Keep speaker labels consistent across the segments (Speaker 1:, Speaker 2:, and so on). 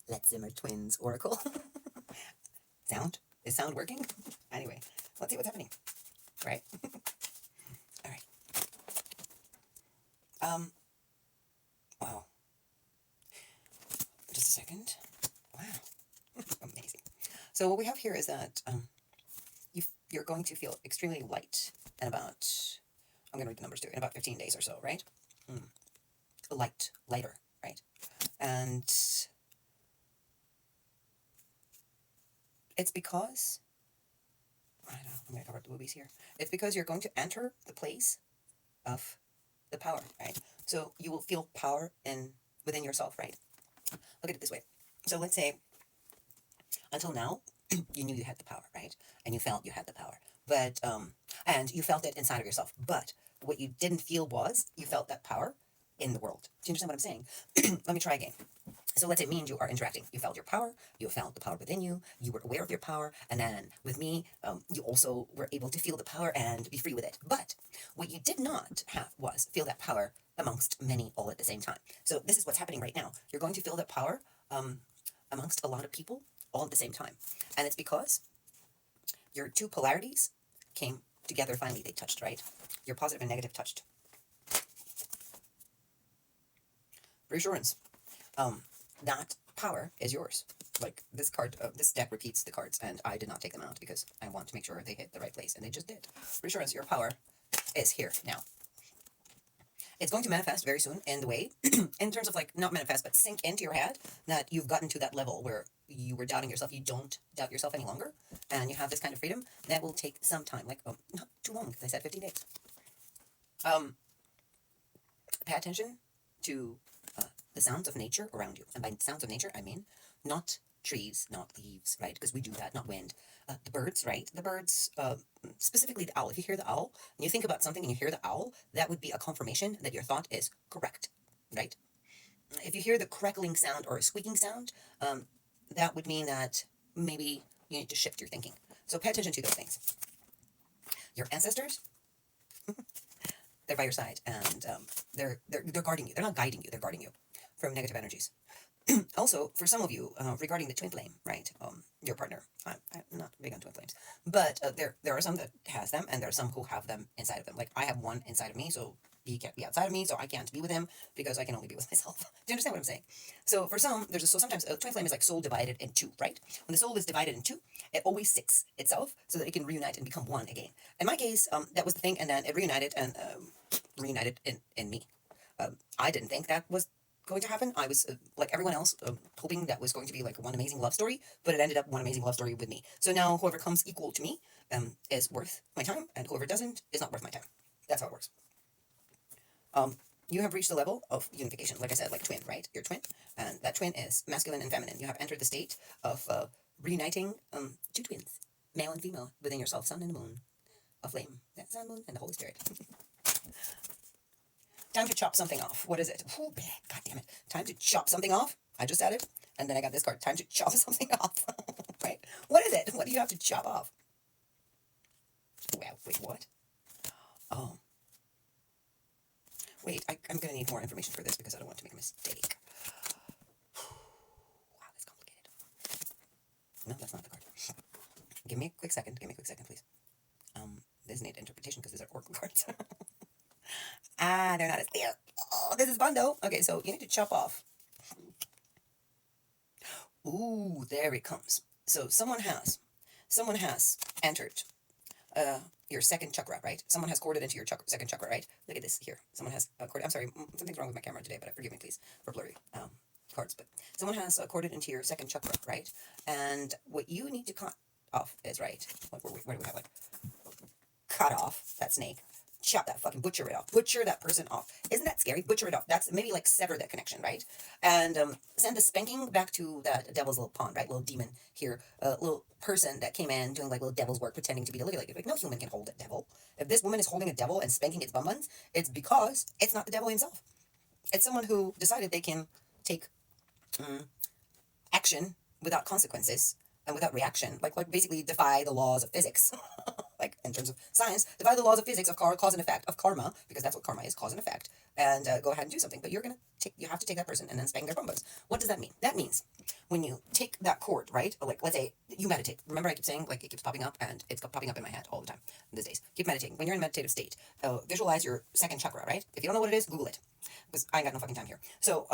Speaker 1: Let's Zimmer Twins Oracle. Sound? Is sound working? Anyway, let's see what's happening. Right? All right. Wow. Just a second. Wow. Amazing. So what we have here is that you're going to feel extremely light in about, I'm going to read the numbers too, in about 15 days or so, right? Lighter, right? And it's because, I don't know, I'm going to cover up the boobies here. It's because you're going to enter the place of the power, right? So you will feel power within yourself, right? Look at it this way. So let's say, until now, you knew you had the power, right? And you felt you had the power. But, and you felt it inside of yourself. But what you didn't feel was, you felt that power in the world. Do you understand what I'm saying? Let me try again. So let's say me and you are interacting. You felt your power. You felt the power within you. You were aware of your power. And then with me, you also were able to feel the power and be free with it. But what you did not have was feel that power amongst many all at the same time. So this is what's happening right now. You're going to feel that power amongst a lot of people all at the same time. And it's because your two polarities came together finally. They touched, right? Your positive and negative touched. Reassurance. That power is yours. Like this card, this deck repeats the cards, and I did not take them out because I want to make sure they hit the right place, and they just did. Reassurance, your power is here now. It's going to manifest very soon in the way, in terms of like, not manifest, but sink into your head that you've gotten to that level where you were doubting yourself. You don't doubt yourself any longer, and you have this kind of freedom. That will take some time, like, not too long, because I said 15 days. Pay attention to the sounds of nature around you. And by sounds of nature, I mean not trees, not leaves, right? Because we do that, not wind. The birds, right? The birds, specifically the owl. If you hear the owl, and you think about something and you hear the owl, that would be a confirmation that your thought is correct, right? If you hear the crackling sound or a squeaking sound, that would mean that maybe you need to shift your thinking. So pay attention to those things. Your ancestors, they're by your side, and they're guarding you. They're not guiding you. They're guarding you from negative energies. Also, for some of you, regarding the twin flame, right? Your partner. I'm not big on twin flames, but there are some that has them, and there are some who have them inside of them. Like I have one inside of me, so he can't be outside of me, so I can't be with him because I can only be with myself. Do you understand what I'm saying? So for some, so sometimes a twin flame is like soul divided in two, right? When the soul is divided in two, it always sticks itself so that it can reunite and become one again. In my case, that was the thing, and then it reunited and reunited in me. I didn't think that was going to happen. I was like everyone else, hoping that was going to be like one amazing love story, but it ended up one amazing love story with me. So now whoever comes equal to me is worth my time, and whoever doesn't is not worth my time. That's how it works. You have reached the level of unification, like I said, like twin, right? You're twin, and that twin is masculine and feminine. You have entered the state of reuniting two twins, male and female, within yourself, sun and the moon, a flame, that sun, moon, and the Holy Spirit. Time to chop something off. What is it? Oh, God damn it. Time to chop something off. I just said it. And then I got this card. Time to chop something off. Right? What is it? What do you have to chop off? Well, wait, what? Oh. Wait, I'm going to need more information for this because I don't want to make a mistake. Wow, that's complicated. No, that's not the card. Give me a quick second. Give me a quick second, please. This needs interpretation because these are oracle cards. They're not as clear. Oh, this is fun though. Okay, so you need to chop off. Ooh, there it comes. So someone has entered your second chakra, right? Someone has corded into your second chakra, right? Look at this here. Someone has corded. I'm sorry, something's wrong with my camera today, but forgive me, please, for blurry cards. But someone has corded into your second chakra, right? And what you need to cut off is, right? Where do we have like cut off that snake? Chop that fucking, butcher it off. Butcher that person off. Isn't that scary? Butcher it off. That's maybe like sever that connection, right? And send the spanking back to that devil's little pawn, right? Little demon here. Little person that came in doing like little devil's work, pretending to be the like no human can hold a devil. If this woman is holding a devil and spanking its bum buns, it's because it's not the devil himself. It's someone who decided they can take action without consequences and without reaction, like basically defy the laws of physics. Like in terms of science, defy the laws of physics of cause and effect, of karma, because that's what karma is, cause and effect, and go ahead and do something. But you have to take that person and then spank their bum buns. What does that mean? That means when you take that cord, right? Like, let's say you meditate. Remember, I keep saying, like, it keeps popping up, and it's popping up in my head all the time these days. Keep meditating. When you're in a meditative state, visualize your second chakra, right? If you don't know what it is, Google it, because I ain't got no fucking time here. So,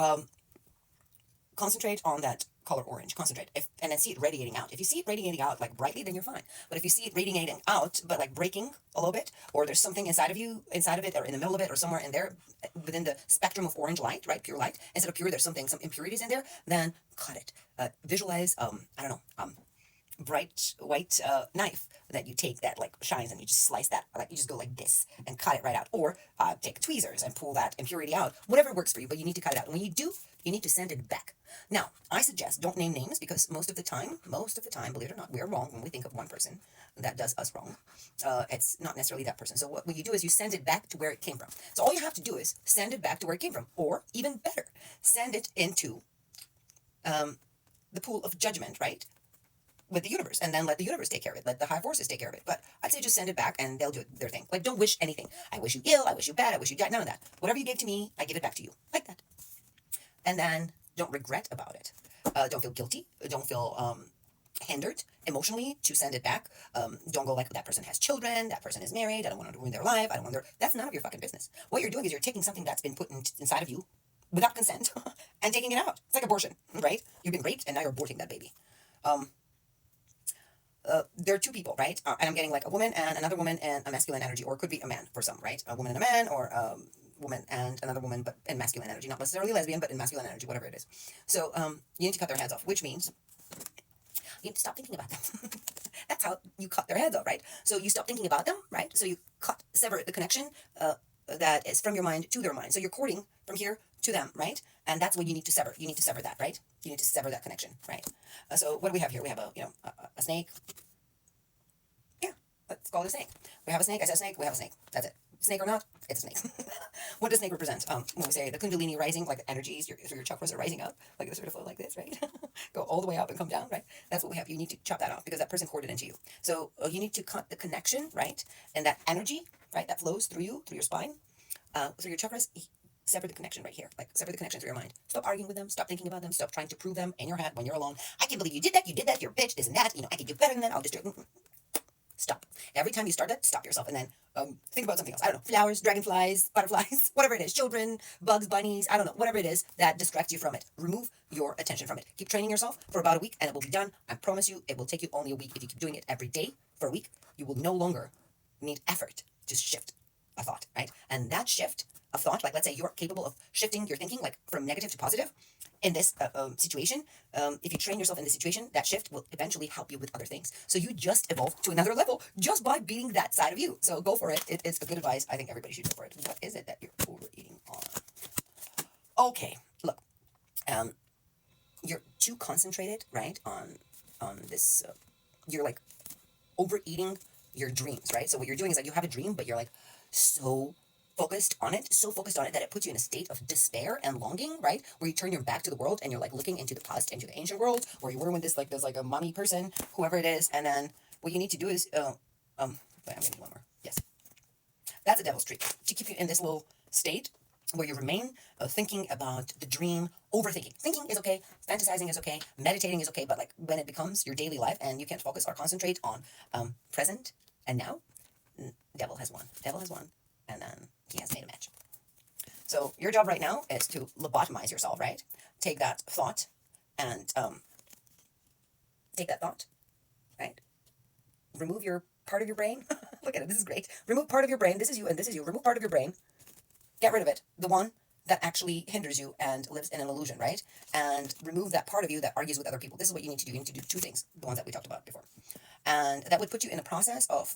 Speaker 1: concentrate on that color orange. Concentrate. And then see it radiating out. If you see it radiating out like brightly, then you're fine. But if you see it radiating out, but like breaking a little bit, or there's something inside of you, inside of it, or in the middle of it, or somewhere in there, within the spectrum of orange light, right? Pure light. Instead of pure, there's some impurities in there. Then cut it. Visualize. I don't know. Bright white knife that you take that like shines, and you just slice that, like you just go like this and cut it right out, or take tweezers and pull that impurity out, whatever works for you, but you need to cut it out. And when you do, you need to send it back. Now, I suggest don't name names, because most of the time, believe it or not, we're wrong when we think of one person that does us wrong. It's not necessarily that person. So what you do is you send it back to where it came from. So all you have to do is send it back to where it came from, or even better, send it into the pool of judgment, right? With the universe, and then let the universe take care of it. Let the high forces take care of it. But I'd say just send it back, and they'll do their thing. Like, don't wish anything. I wish you ill. I wish you bad. I wish you died. None of that. Whatever you gave to me, I give it back to you. Like that. And then don't regret about it. Don't feel guilty. Don't feel hindered emotionally to send it back. Don't go like, that person has children. That person is married. I don't want to ruin their life. I don't want their... That's none of your fucking business. What you're doing is you're taking something that's been put inside of you without consent and taking it out. It's like abortion, right? You've been raped, and now you're aborting that baby. There are two people, right? And I'm getting like a woman and another woman and a masculine energy, or it could be a man for some, right? A woman and a man, or a woman and another woman, but in masculine energy, not necessarily lesbian, but in masculine energy, whatever it is. So you need to cut their heads off, which means you need to stop thinking about them. That's how you cut their heads off, right? So you stop thinking about them, right? So you sever the connection that is from your mind to their mind. So you're courting from here to them, right? And that's what you need to sever. You need to sever that, right? You need to sever that connection, right? So what do we have here? We have a snake. Yeah, let's call it a snake. We have a snake. I said snake. We have a snake. That's it. Snake or not, it's a snake. What does snake represent? When we say the Kundalini rising, like the energies, your chakras are rising up, like they sort of flow like this, right? Go all the way up and come down, right? That's what we have. You need to chop that off, because that person corded into you. So you need to cut the connection, right? And that energy, right, that flows through you, through your spine. So your chakras, sever the connection right here. Like, sever the connection through your mind. Stop arguing with them. Stop thinking about them. Stop trying to prove them in your head when you're alone. I can't believe you did that. You did that. You're a bitch. This and that. I can do better than that. I'll just do it. Stop. Every time you start that, stop yourself, and then think about something else. I don't know, flowers, dragonflies, butterflies, whatever it is, children, bugs, bunnies, I don't know, whatever it is that distracts you from it. Remove your attention from it. Keep training yourself for about a week, and it will be done. I promise you, it will take you only a week. If you keep doing it every day for a week, you will no longer need effort to shift a thought, right? And that shift of thought, like, let's say you're capable of shifting your thinking, like from negative to positive in this situation. If you train yourself in this situation, that shift will eventually help you with other things. So you just evolve to another level just by beating that side of you. So go for it. It's a good advice. I think everybody should go for it. What is it that you're overeating on? Okay, look, you're too concentrated, right, on this. You're like overeating your dreams, right? So what you're doing is, like, you have a dream, but you're like so focused on it that it puts you in a state of despair and longing, right? Where you turn your back to the world, and you're like looking into the past, into the ancient world, where you were when there's like a mummy person, whoever it is, and then what you need to do is, wait, I'm gonna do one more. Yes. That's a devil's trick, to keep you in this little state where you remain thinking about the dream, overthinking. Thinking is okay, fantasizing is okay, meditating is okay, but like when it becomes your daily life and you can't focus or concentrate on present and now, devil has won. Devil has won, and then he has made a match. So your job right now is to lobotomize yourself, right? Take that thought and right? Remove your part of your brain. Look at it, this is great. Remove part of your brain. This is you and this is you. Remove part of your brain. Get rid of it. The one that actually hinders you and lives in an illusion, right? And remove that part of you that argues with other people. This is what you need to do. You need to do two things, the ones that we talked about before. And that would put you in a process of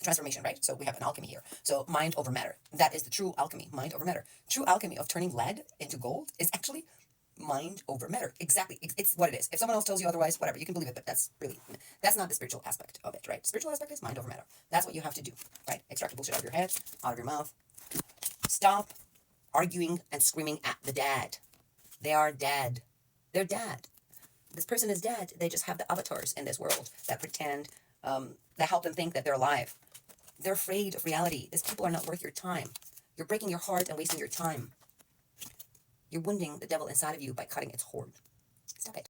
Speaker 1: transformation, right? So we have an alchemy here. So mind over matter. That is the true alchemy, mind over matter. True alchemy of turning lead into gold is actually mind over matter. Exactly. It's what it is. If someone else tells you otherwise, whatever, you can believe it, but that's not the spiritual aspect of it, right? Spiritual aspect is mind over matter. That's what you have to do, right? Extract the bullshit out of your head, out of your mouth. Stop arguing and screaming at the dead. They are dead. They're dead. This person is dead. They just have the avatars in this world that pretend, that help them think that they're alive. They're afraid of reality. These people are not worth your time. You're breaking your heart and wasting your time. You're wounding the devil inside of you by cutting its cord.